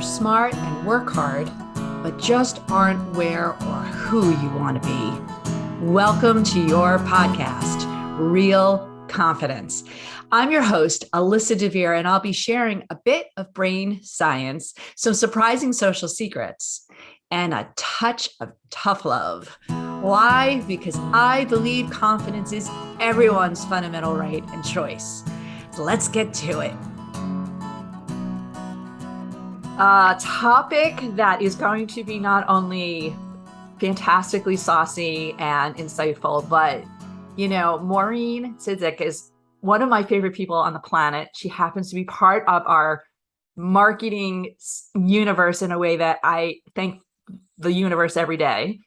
you're smart and work hard, but just aren't where or who you want to be. Welcome to your podcast, Real Confidence. I'm your host, Alyssa DeVere, and I'll be sharing a bit of brain science, some surprising social secrets, and a touch of tough love. Why? Because I believe confidence is everyone's fundamental right and choice. So let's get to it. A topic that is going to be not only fantastically saucy and insightful, but, Maureen Cidzik is one of my favorite people on the planet. She happens to be part of our marketing universe in a way that I thank the universe every day.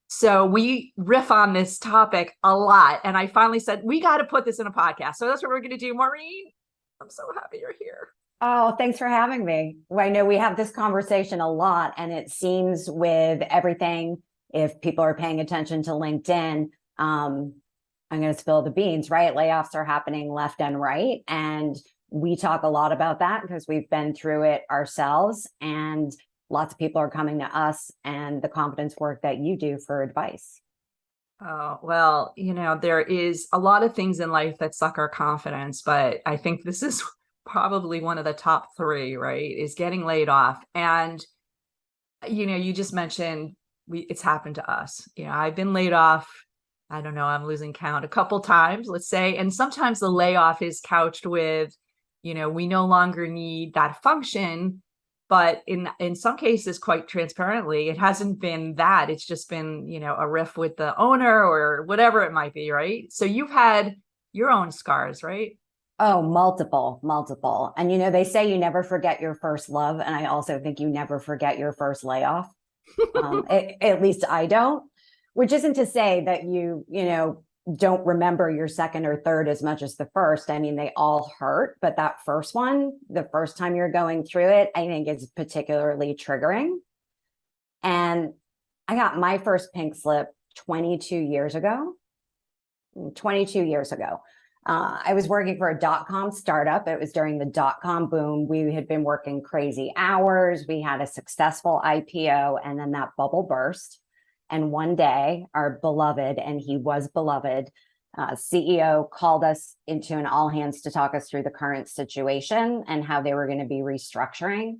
So we riff on this topic a lot. And I finally said, we got to put this in a podcast. So that's what we're going to do. Maureen, I'm so happy you're here. Oh, thanks for having me. Well, I know we have this conversation a lot, and it seems with everything, if people are paying attention to LinkedIn, I'm going to spill the beans, right? Layoffs are happening left and right. And we talk a lot about that because we've been through it ourselves. And lots of people are coming to us and the confidence work that you do for advice. Oh, well, there is a lot of things in life that suck our confidence, but I think this is probably one of the top three, right? Is getting laid off. And, you just mentioned it's happened to us. I've been laid off. I don't know, I'm losing count, a couple times, let's say. And sometimes the layoff is couched with, we no longer need that function. But in some cases, quite transparently, it hasn't been that. It's just been, a riff with the owner or whatever it might be, right? So you've had your own scars, right? Oh, multiple. And, they say you never forget your first love. And I also think you never forget your first layoff. At least I don't, which isn't to say that you don't remember your second or third as much as the first. I mean, they all hurt, but that first one, the first time you're going through it, I think is particularly triggering. And I got my first pink slip 22 years ago. I was working for a .com startup. It was during the .com boom. We had been working crazy hours. We had a successful IPO, and then that bubble burst. And one day, our beloved, and he was beloved, CEO called us into an all hands to talk us through the current situation and how they were going to be restructuring.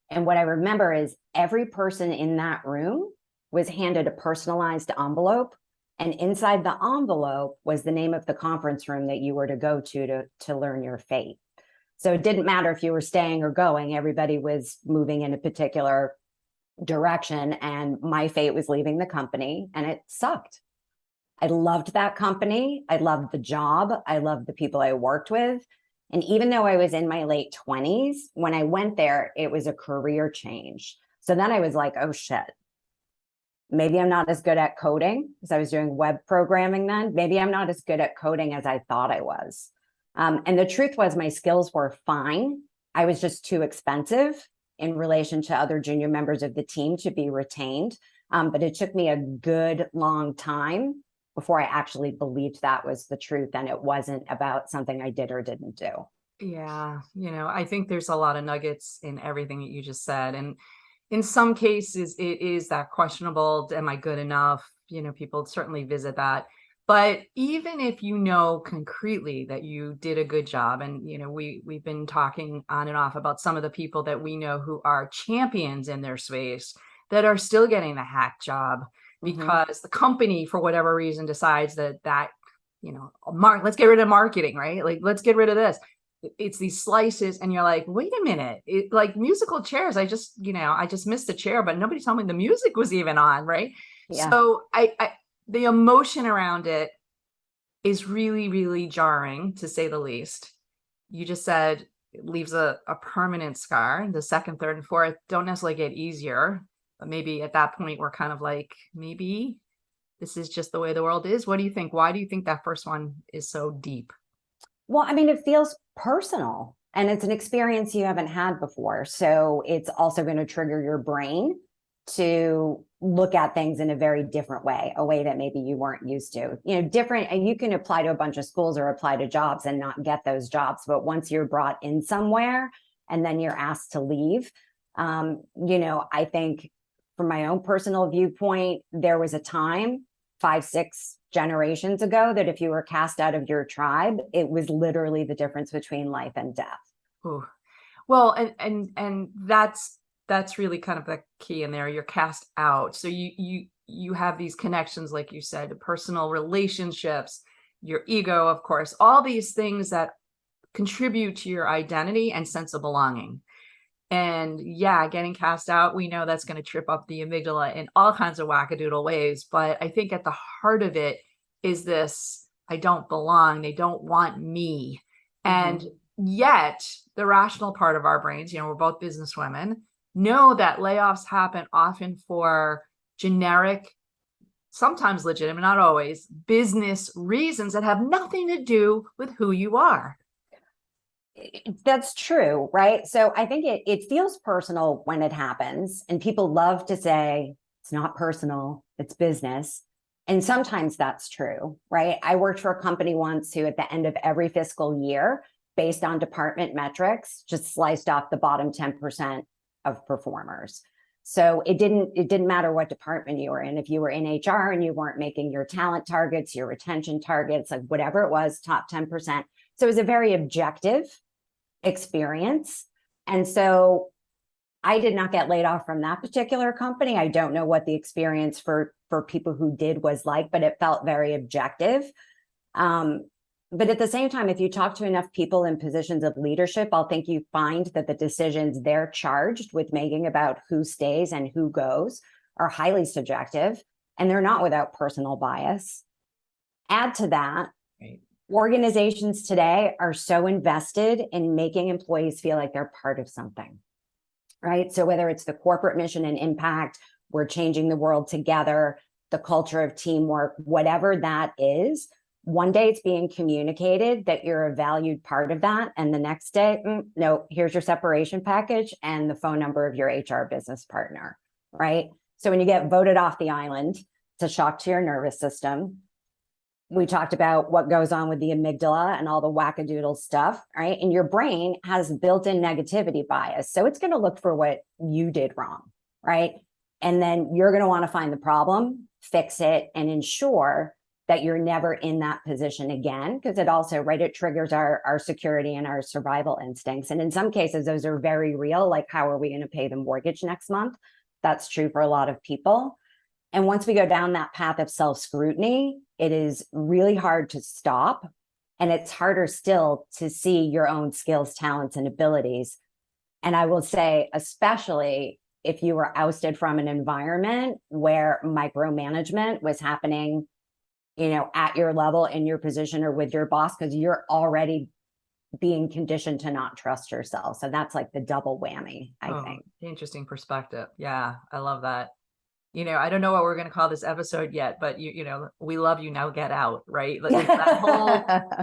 And what I remember is every person in that room was handed a personalized envelope. And inside the envelope was the name of the conference room that you were to go to learn your fate. So it didn't matter if you were staying or going, everybody was moving in a particular direction. And my fate was leaving the company, and it sucked. I loved that company. I loved the job. I loved the people I worked with. And even though I was in my late 20s, when I went there, it was a career change. So then I was like, oh shit. Maybe I'm not as good at coding because I was doing web programming then. Maybe I'm not as good at coding as I thought I was. And the truth was my skills were fine. I was just too expensive in relation to other junior members of the team to be retained. But it took me a good long time before I actually believed that was the truth and it wasn't about something I did or didn't do. Yeah. I think there's a lot of nuggets in everything that you just said. And in some cases, it is that questionable, am I good enough? People certainly visit that. But even if concretely that you did a good job, and, we've been talking on and off about some of the people that we know who are champions in their space that are still getting the hack job because the company, for whatever reason, decides that, let's get rid of marketing, right? Like, let's get rid of this. It's these slices, and you're like, wait a minute, like musical chairs. I just missed the chair, but nobody told me the music was even on, right? Yeah. So the emotion around it is really, really jarring, to say the least. You just said it leaves a permanent scar. The second, third, and fourth don't necessarily get easier, but maybe at that point we're kind of like, maybe this is just the way the world is. What do you think? Why do you think that first one is so deep? Well, I mean, it feels personal and it's an experience you haven't had before. So it's also going to trigger your brain to look at things in a very different way, a way that maybe you weren't used to, different. And you can apply to a bunch of schools or apply to jobs and not get those jobs. But once you're brought in somewhere and then you're asked to leave, I think from my own personal viewpoint, there was a time 5, 6 generations ago that if you were cast out of your tribe, it was literally the difference between life and death. Ooh. Well, and that's really kind of the key in there. You're cast out. So you have these connections, like you said, personal relationships, your ego, of course, all these things that contribute to your identity and sense of belonging. And yeah, getting cast out, we know that's going to trip up the amygdala in all kinds of wackadoodle ways. But I think at the heart of it is this: I don't belong. They don't want me. And yet the rational part of our brains, we're both business women, know that layoffs happen often for generic, sometimes legitimate, not always, business reasons that have nothing to do with who you are. That's true, right? So I think it feels personal when it happens, and people love to say it's not personal, it's business. And sometimes that's true, right? I worked for a company once who at the end of every fiscal year, based on department metrics, just sliced off the bottom 10% of performers. So it didn't matter what department you were in. If you were in HR and you weren't making your talent targets, your retention targets, like whatever it was, top 10%. So it was a very objective experience. And so I did not get laid off from that particular company. I don't know what the experience for people who did was like, but it felt very objective. But at the same time, if you talk to enough people in positions of leadership, I'll think you find that the decisions they're charged with making about who stays and who goes are highly subjective, and they're not without personal bias. Add to that, right, organizations today are so invested in making employees feel like they're part of something, right? So whether it's the corporate mission and impact, we're changing the world together, the culture of teamwork, whatever that is, one day it's being communicated that you're a valued part of that. And the next day, no, here's your separation package and the phone number of your HR business partner, right? So when you get voted off the island, it's a shock to your nervous system. We talked about what goes on with the amygdala and all the wackadoodle stuff, right? And your brain has built-in negativity bias. So it's going to look for what you did wrong, right? And then you're going to want to find the problem, fix it, and ensure that you're never in that position again. Because it also, right, it triggers our security and our survival instincts. And in some cases, those are very real. Like, how are we going to pay the mortgage next month? That's true for a lot of people. And once we go down that path of self-scrutiny, it is really hard to stop. And it's harder still to see your own skills, talents, and abilities. And I will say, especially if you were ousted from an environment where micromanagement was happening, at your level, in your position, or with your boss, because you're already being conditioned to not trust yourself. So that's like the double whammy, I think. Interesting perspective. Yeah, I love that. I don't know what we're going to call this episode yet, but we love you, now get out, right? Like that whole,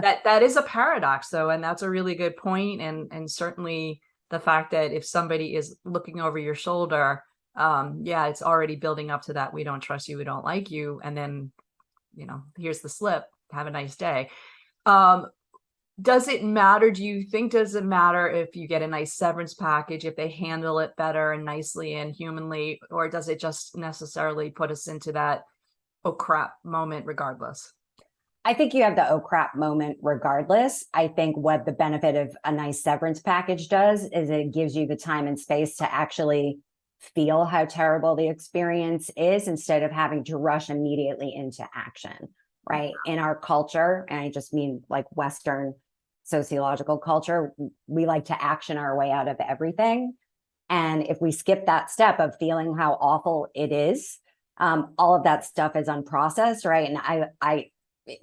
that is a paradox though. And that's a really good point. And certainly the fact that if somebody is looking over your shoulder, it's already building up to that. We don't trust you. We don't like you. And then, here's the slip, have a nice day. Does it matter? Does it matter if you get a nice severance package, if they handle it better and nicely and humanly, or does it just necessarily put us into that, oh crap moment regardless? I think you have the oh crap moment regardless. I think what the benefit of a nice severance package does is it gives you the time and space to actually feel how terrible the experience is, instead of having to rush immediately into action, right? In our culture, and I just mean like Western sociological culture, we like to action our way out of everything. And if we skip that step of feeling how awful it is, all of that stuff is unprocessed, right? And I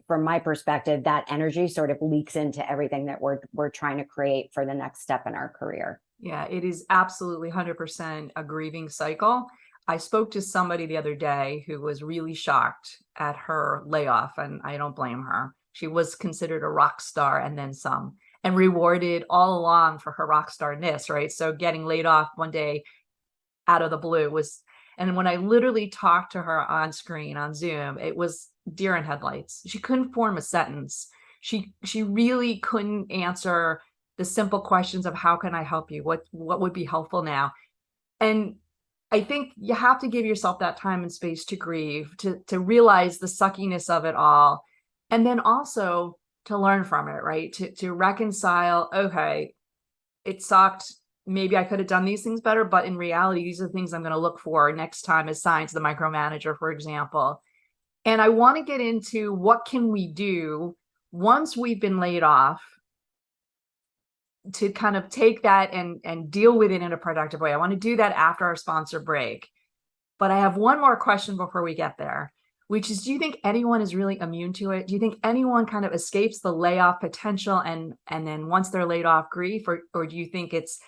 from my perspective, that energy sort of leaks into everything that we're trying to create for the next step in our career. Yeah, it is absolutely 100% a grieving cycle. I spoke to somebody the other day who was really shocked at her layoff, and I don't blame her. She was considered a rock star and then some, and rewarded all along for her rock star-ness, right? So getting laid off one day out of the blue was, and when I literally talked to her on screen on Zoom, it was deer in headlights. She couldn't form a sentence. She really couldn't answer the simple questions of how can I help you? What would be helpful now? And I think you have to give yourself that time and space to grieve, to realize the suckiness of it all. And then also to learn from it, right? To reconcile, okay, it sucked. Maybe I could have done these things better, but in reality, these are the things I'm going to look for next time as signs, the micromanager, for example. And I want to get into what can we do once we've been laid off to kind of take that and deal with it in a productive way. I want to do that after our sponsor break. But I have one more question before we get there, which is, do you think anyone is really immune to it? Do you think anyone kind of escapes the layoff potential and then once they're laid off, grief, or do you think it's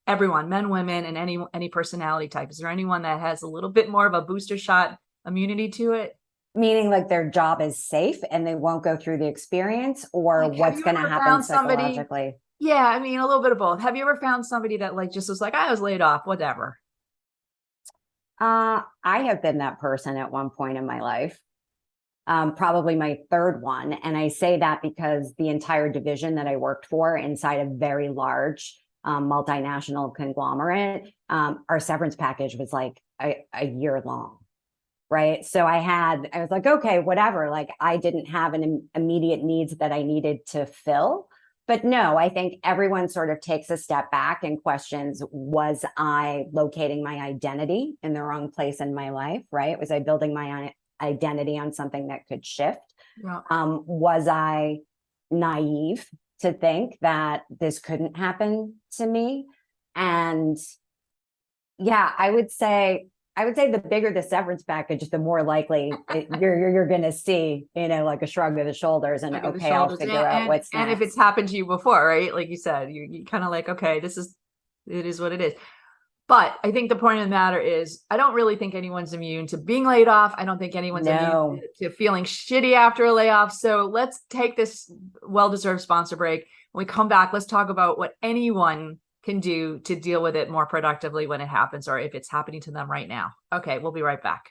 everyone, men, women, and any personality type? Is there anyone that has a little bit more of a booster shot immunity to it? Meaning like their job is safe and they won't go through the experience, or Like, what's going to happen somebody? psychologically? Yeah, I mean, a little bit of both. Have you ever found somebody that like just was like, I was laid off, whatever? I have been that person at one point in my life, probably my third one. And I say that because the entire division that I worked for inside a very large multinational conglomerate, our severance package was like a year long. Right. So I was like, okay, whatever. Like I didn't have an immediate needs that I needed to fill. But no, I think everyone sort of takes a step back and questions, was I locating my identity in the wrong place in my life? Right. Was I building my identity on something that could shift? Yeah. Was I naive to think that this couldn't happen to me? And yeah, I would say the bigger the severance package, the more likely you're going to see, like a shrug of the shoulders and okay, I'll figure out what's next. And if it's happened to you before, right? Like you said, you kind of like, okay, it is what it is. But I think the point of the matter is, I don't really think anyone's immune to being laid off. I don't think anyone's immune to feeling shitty after a layoff. So let's take this well-deserved sponsor break. When we come back, let's talk about what anyone can do to deal with it more productively when it happens, or if it's happening to them right now. Okay, we'll be right back.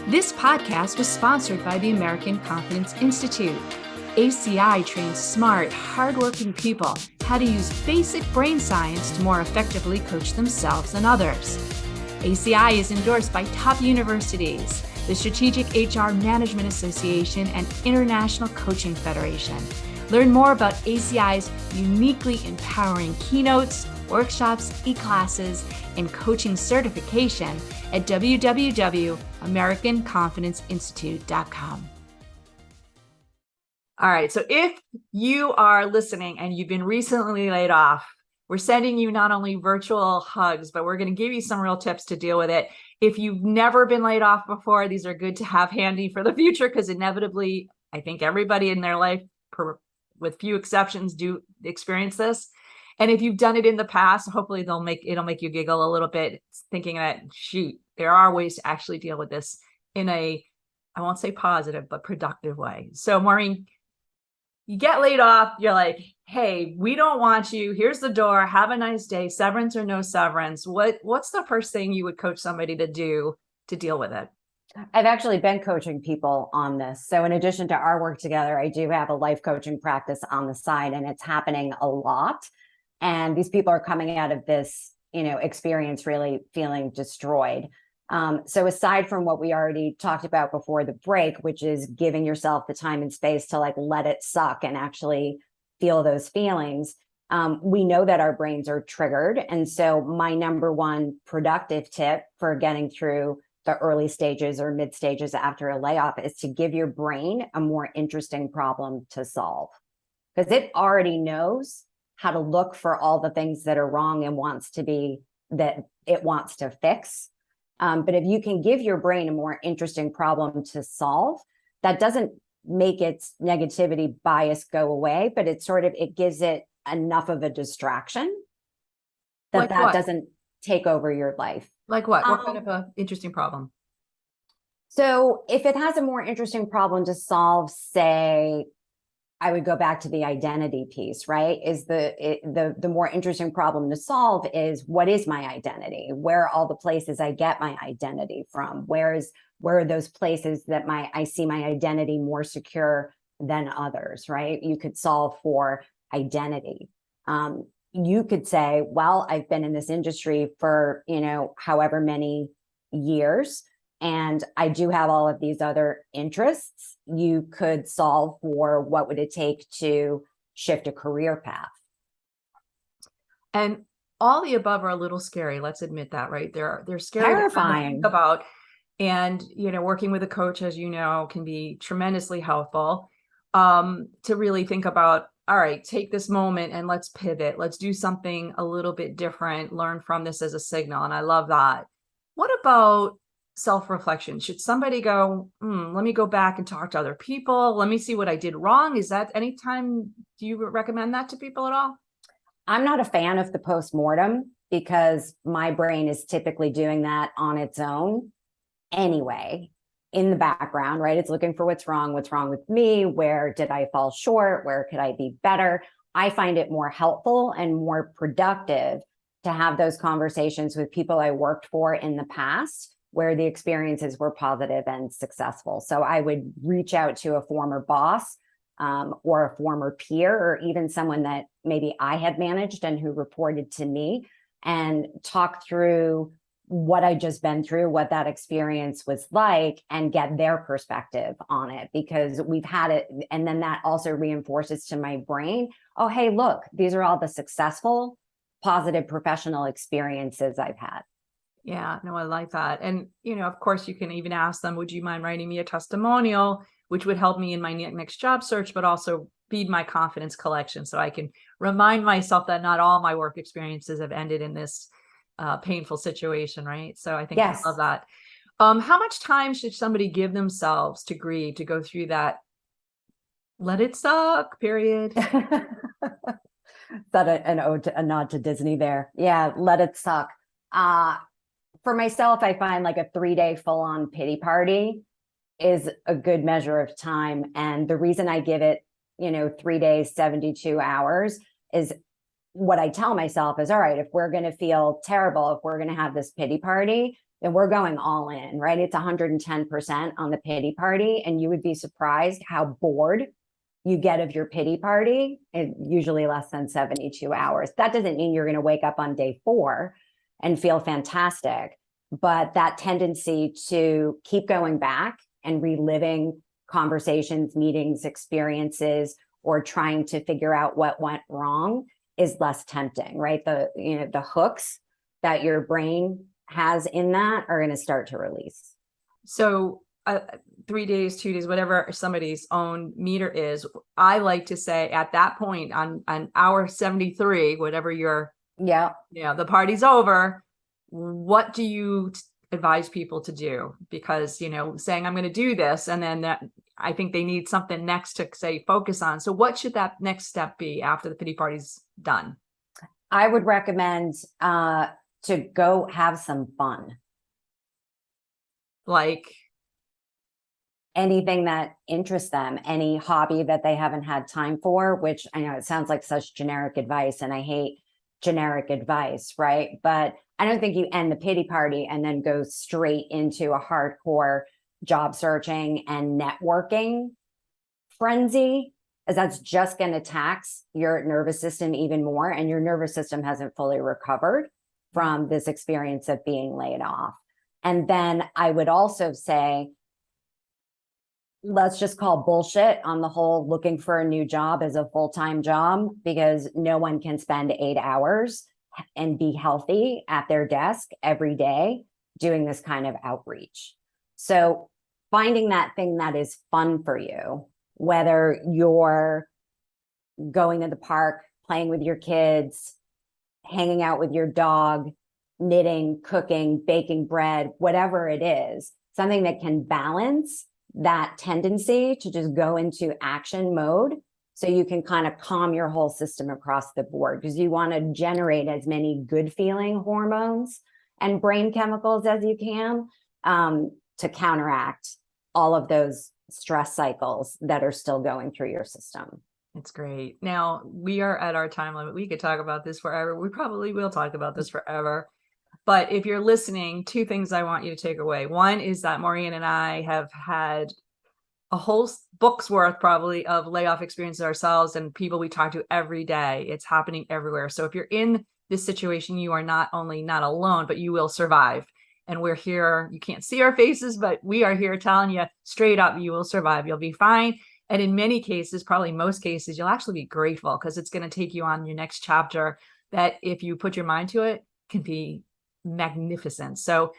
This podcast was sponsored by the American Confidence Institute. ACI trains smart, hardworking people how to use basic brain science to more effectively coach themselves and others. ACI is endorsed by top universities, the Strategic HR Management Association, and International Coaching Federation. Learn more about ACI's uniquely empowering keynotes, workshops, e-classes, and coaching certification at www.americanconfidenceinstitute.com. All right, so if you are listening and you've been recently laid off, we're sending you not only virtual hugs, but we're going to give you some real tips to deal with it. If you've never been laid off before, these are good to have handy for the future, because inevitably, I think everybody in their life, with few exceptions, do experience this. And if you've done it in the past, hopefully it'll make you giggle a little bit, thinking that, shoot, there are ways to actually deal with this in a, I won't say positive, but productive way. So Maureen, you get laid off, you're like, hey, we don't want you. Here's the door. Have a nice day. Severance or no severance. What's the first thing you would coach somebody to do to deal with it? I've actually been coaching people on this. So in addition to our work together, I do have a life coaching practice on the side, and it's happening a lot. And these people are coming out of this, experience really feeling destroyed. So aside from what we already talked about before the break, which is giving yourself the time and space to like let it suck and actually feel those feelings, we know that our brains are triggered. And so my number one productive tip for getting through the early stages or mid stages after a layoff is to give your brain a more interesting problem to solve, because it already knows how to look for all the things that are wrong and wants to fix. But if you can give your brain a more interesting problem to solve, that doesn't make its negativity bias go away, but it gives it enough of a distraction that doesn't take over your life. Like what? What kind of an interesting problem? So if it has a more interesting problem to solve, say, I would go back to the identity piece, right? Is the more interesting problem to solve is, what is my identity? Where are all the places I get my identity from? Where are those places that I see my identity more secure than others, right? You could solve for identity. you could say, well, I've been in this industry for, however many years, and I do have all of these other interests. You could solve for what would it take to shift a career path. And all the above are a little scary. Let's admit that, right? They're scary to kind of think Terrifying. about. And, working with a coach, as you know, can be tremendously helpful, to really think about, all right, take this moment and let's pivot. Let's do something a little bit different, learn from this as a signal. And I love that. What about self-reflection? Should somebody go, let me go back and talk to other people. Let me see what I did wrong. Is that anytime, do you recommend that to people at all? I'm not a fan of the postmortem because my brain is typically doing that on its own anyway, in the background, right? It's looking for what's wrong with me, where did I fall short, where could I be better? I find it more helpful and more productive to have those conversations with people I worked for in the past where the experiences were positive and successful. So I would reach out to a former boss, or a former peer, or even someone that maybe I had managed and who reported to me, and talk through what I just been through, what that experience was like, and get their perspective on it, because we've had it. And then that also reinforces to my brain, oh, hey, look, these are all the successful, positive professional experiences I've had. Yeah, no, I like that. And, of course, you can even ask them, would you mind writing me a testimonial, which would help me in my next job search, but also feed my confidence collection so I can remind myself that not all my work experiences have ended in this painful situation, right? So I think I Yes. love that. How much time should somebody give themselves to grieve, to go through that let it suck period? That a nod to Disney there. Yeah, let it suck. For myself, I find like a 3-day full-on pity party is a good measure of time. And the reason I give it, 3 days, 72 hours is what I tell myself is, all right, if we're going to feel terrible, if we're going to have this pity party, then we're going all in, right? It's 110% on the pity party. And you would be surprised how bored you get of your pity party in usually less than 72 hours. That doesn't mean you're going to wake up on day 4 and feel fantastic, but that tendency to keep going back and reliving conversations, meetings, experiences, or trying to figure out what went wrong is less tempting, right? The hooks that your brain has in that are going to start to release. So 3 days, 2 days, whatever somebody's own meter is, I like to say at that point on hour 73, whatever the party's over, what do you advise people to do? Because, saying I'm going to do this, and then that, I think they need something next to say, focus on. So what should that next step be after the pity party's done? I would recommend to go have some fun. Like anything that interests them, any hobby that they haven't had time for, which I know it sounds like such generic advice, and I hate generic advice, right? But I don't think you end the pity party and then go straight into a hardcore job searching and networking frenzy, as that's just going to tax your nervous system even more. And your nervous system hasn't fully recovered from this experience of being laid off. And then I would also say, let's just call bullshit on the whole looking for a new job as a full-time job, because no one can spend 8 hours and be healthy at their desk every day doing this kind of outreach. So finding that thing that is fun for you, whether you're going to the park, playing with your kids, hanging out with your dog, knitting, cooking, baking bread, whatever it is, something that can balance that tendency to just go into action mode, so you can kind of calm your whole system across the board, because you want to generate as many good feeling hormones and brain chemicals as you can, to counteract all of those stress cycles that are still going through your system. It's great. Now we are at our time limit. We could talk about this forever. We probably will talk about this forever. But if you're listening, 2 things I want you to take away. One is that Maureen and I have had a whole book's worth probably of layoff experiences ourselves and people we talk to every day. It's happening everywhere. So if you're in this situation, you are not only not alone, but you will survive. And we're here. You can't see our faces, but we are here telling you straight up, you will survive. You'll be fine. And in many cases, probably most cases, you'll actually be grateful because it's going to take you on your next chapter that if you put your mind to it, can be magnificent. So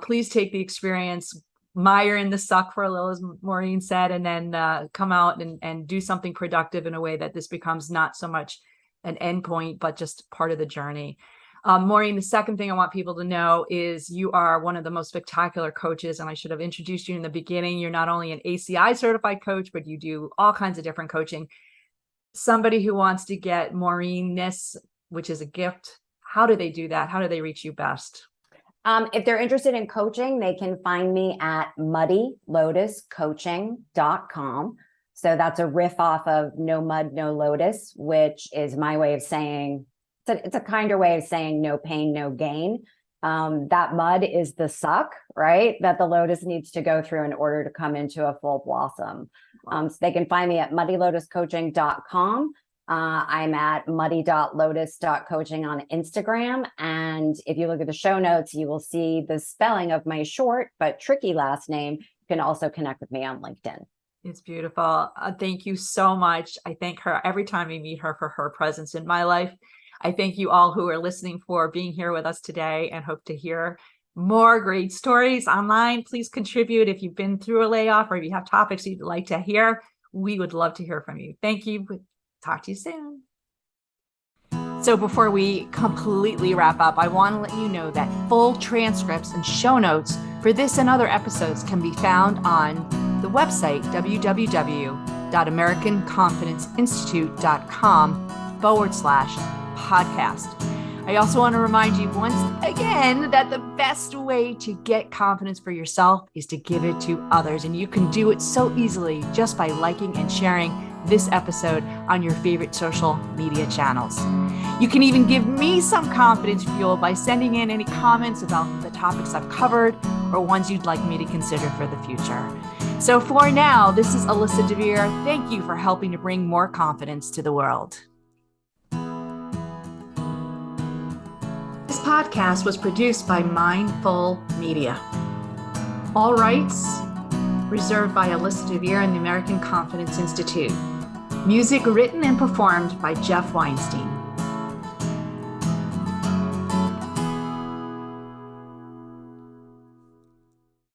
please take the experience, mire in the suck for a little, as Maureen said, and then come out and do something productive in a way that this becomes not so much an endpoint, but just part of the journey. Maureen, the second thing I want people to know is you are one of the most spectacular coaches, and I should have introduced you in the beginning. You're not only an ACI certified coach, but you do all kinds of different coaching. Somebody who wants to get Maureen-ness, which is a gift, how do they do that? How do they reach you best? If they're interested in coaching, they can find me at muddylotuscoaching.com. So that's a riff off of No Mud, No Lotus, which is my way of saying, it's a kinder way of saying no pain, no gain. That mud is the suck, right? That the lotus needs to go through in order to come into a full blossom. So they can find me at muddylotuscoaching.com. I'm at muddy.lotus.coaching on Instagram. And if you look at the show notes, you will see the spelling of my short but tricky last name. You can also connect with me on LinkedIn. It's beautiful. Thank you so much. I thank her every time I meet her for her presence in my life. I thank you all who are listening for being here with us today and hope to hear more great stories online. Please contribute if you've been through a layoff or if you have topics you'd like to hear. We would love to hear from you. Thank you. Talk to you soon. So before we completely wrap up, I want to let you know that full transcripts and show notes for this and other episodes can be found on the website, www.americanconfidenceinstitute.com/podcast. I also want to remind you once again that the best way to get confidence for yourself is to give it to others. And you can do it so easily just by liking and sharing this episode on your favorite social media channels. You can even give me some confidence fuel by sending in any comments about the topics I've covered or ones you'd like me to consider for the future. So for now, this is Alyssa DeVere. Thank you for helping to bring more confidence to the world. This podcast was produced by Mindful Media. All rights reserved by Alyssa DeVere and the American Confidence Institute. Music written and performed by Jeff Weinstein.